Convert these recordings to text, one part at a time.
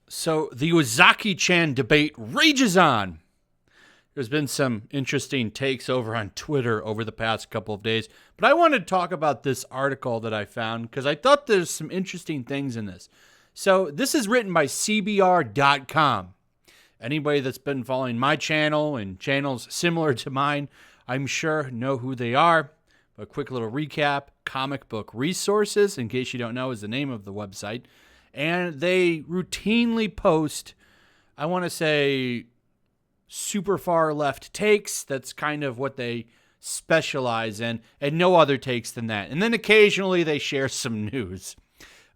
So the Uzaki-Chan debate rages on. There's been some interesting takes over on Twitter over the past couple of days, but I wanted to talk about this article that I found because I thought there's some interesting things in this. So this is written by CBR.com. Anybody that's been following my channel and channels similar to mine, I'm sure know who they are. A quick little recap: Comic Book Resources, in case you don't know, is the name of the website. And they routinely post, I want to say, super far left takes. That's kind of what they specialize in, and no other takes than that. And then occasionally they share some news.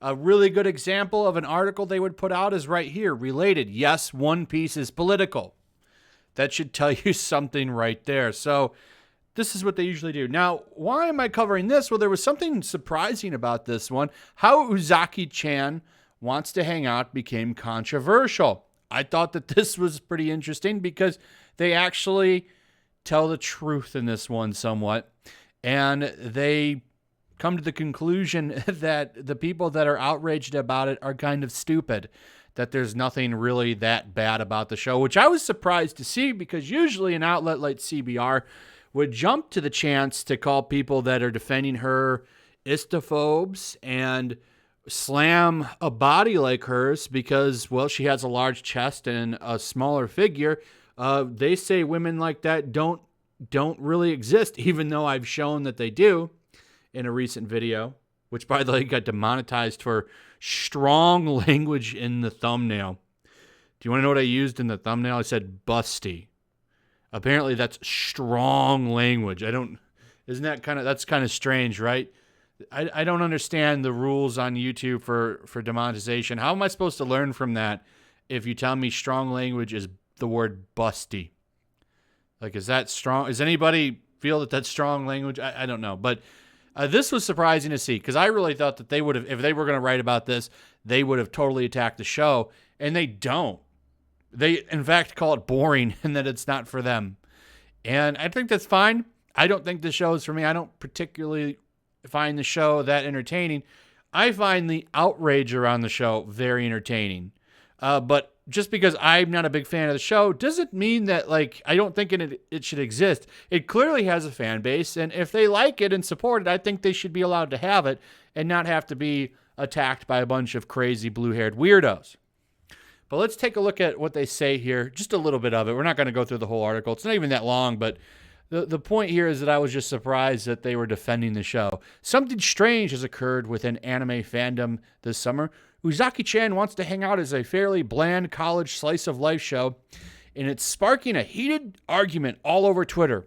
A really good example of an article they would put out is right here, related. Yes, One Piece is political. That should tell you something right there. So this is what they usually do. Now, why am I covering this? Well, there was something surprising about this one. How Uzaki-Chan wants to hang out became controversial. I thought that this was pretty interesting because they actually tell the truth in this one somewhat. And they come to the conclusion that the people that are outraged about it are kind of stupid, that there's nothing really that bad about the show, which I was surprised to see because usually an outlet like CBR would jump to the chance to call people that are defending her istophobes and slam a body like hers because, well, she has a large chest and a smaller figure. They say women like that don't really exist, even though I've shown that they do in a recent video, which, by the way, got demonetized for strong language in the thumbnail. Do you want to know what I used in the thumbnail? I said busty. Apparently that's strong language. That's kind of strange, right? I don't understand the rules on YouTube for demonetization. How am I supposed to learn from that if you tell me strong language is the word busty? Like, is that strong? Does anybody feel that that's strong language? I don't know. But this was surprising to see because I really thought that they would have, if they were going to write about this, they would have totally attacked the show. And they don't. They, in fact, call it boring and that it's not for them. And I think that's fine. I don't think the show is for me. I don't particularly find the show that entertaining. I find the outrage around the show very entertaining. But just because I'm not a big fan of the show doesn't mean that, like, I don't think it should exist. It clearly has a fan base, and if they like it and support it, I think they should be allowed to have it and not have to be attacked by a bunch of crazy blue-haired weirdos. But let's take a look at what they say here, just a little bit of it. We're not going to go through the whole article. It's not even that long, but the point here is that I was just surprised that they were defending the show. Something strange has occurred within anime fandom this summer. Uzaki-Chan wants to hang out as a fairly bland college slice-of-life show, and it's sparking a heated argument all over Twitter.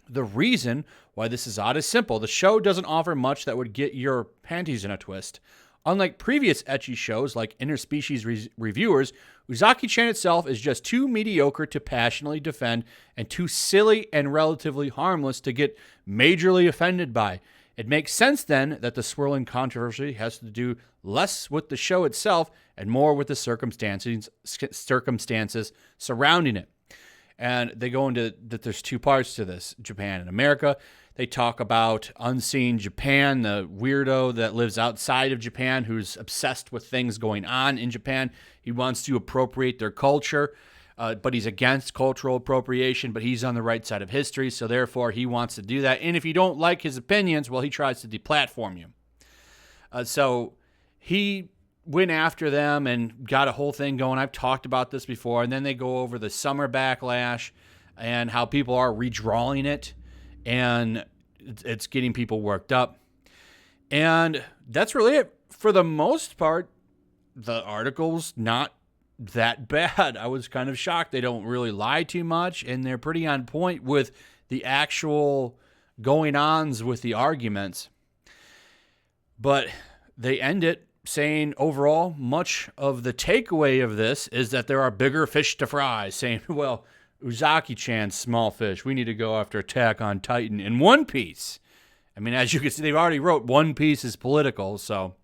The reason why this is odd is simple. The show doesn't offer much that would get your panties in a twist. Unlike previous ecchi shows like Interspecies Reviewers, Uzaki-Chan itself is just too mediocre to passionately defend and too silly and relatively harmless to get majorly offended by. It makes sense then that the swirling controversy has to do less with the show itself and more with the circumstances surrounding it. And they go into that there's two parts to this, Japan and America. They talk about Unseen Japan, the weirdo that lives outside of Japan who's obsessed with things going on in Japan. He wants to appropriate their culture, but he's against cultural appropriation, but he's on the right side of history, so therefore he wants to do that. And if you don't like his opinions, well, he tries to deplatform you. So he went after them and got a whole thing going. I've talked about this before. And then they go over the summer backlash and how people are redrawing it. And it's getting people worked up. And that's really it. For the most part, the article's not that bad. I was kind of shocked. They don't really lie too much, and they're pretty on point with the actual going-ons with the arguments. But they end it saying, overall, much of the takeaway of this is that there are bigger fish to fry, saying, well, Uzaki-Chan's small fish. We need to go after Attack on Titan in One Piece. I mean, as you can see, they've already wrote One Piece is political, so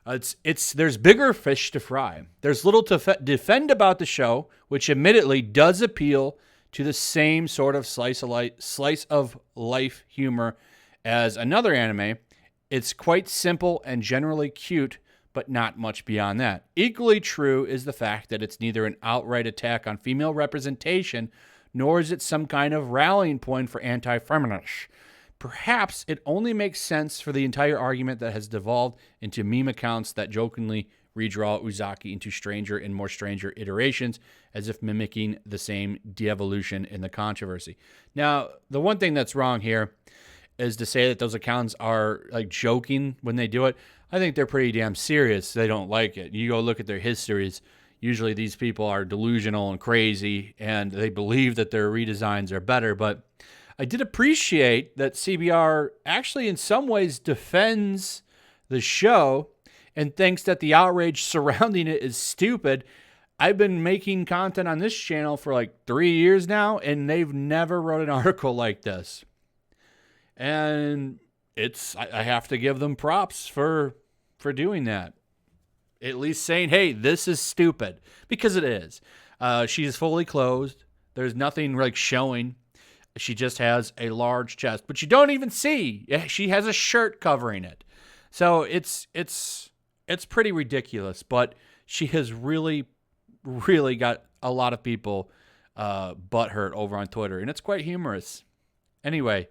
there's bigger fish to fry. There's little to defend about the show, which admittedly does appeal to the same sort of slice of life humor as another anime. It's quite simple and generally cute, but not much beyond that. Equally true is the fact that it's neither an outright attack on female representation, nor is it some kind of rallying point for anti-feminists. Perhaps it only makes sense for the entire argument that has devolved into meme accounts that jokingly redraw Uzaki into stranger and more stranger iterations, as if mimicking the same de-evolution in the controversy. Now, the one thing that's wrong here is to say that those accounts are like joking when they do it. I think they're pretty damn serious. They don't like it. You go look at their histories. Usually these people are delusional and crazy, and they believe that their redesigns are better. But I did appreciate that CBR actually in some ways defends the show and thinks that the outrage surrounding it is stupid. I've been making content on this channel for like 3 years now, and they've never wrote an article like this. And I have to give them props for doing that. At least saying, hey, this is stupid. Because it is. She is fully clothed. There's nothing like showing. She just has a large chest. But you don't even see. She has a shirt covering it. So it's pretty ridiculous. But she has really, really got a lot of people butthurt over on Twitter. And it's quite humorous. Anyway,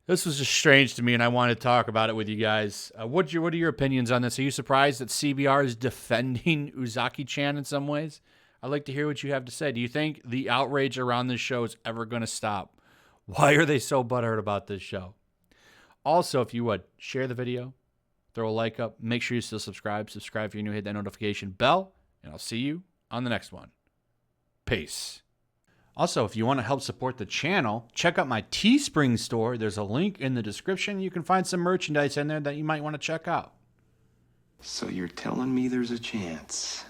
this was just strange to me, and I wanted to talk about it with you guys. What are your opinions on this? Are you surprised that CBR is defending Uzaki-Chan in some ways? I'd like to hear what you have to say. Do you think the outrage around this show is ever going to stop? Why are they so butthurt about this show? Also, if you would, share the video, throw a like up, make sure you still subscribe. Subscribe if you're new, hit that notification bell, and I'll see you on the next one. Peace. Also, if you want to help support the channel, check out my Teespring store. There's a link in the description. You can find some merchandise in there that you might want to check out. So you're telling me there's a chance?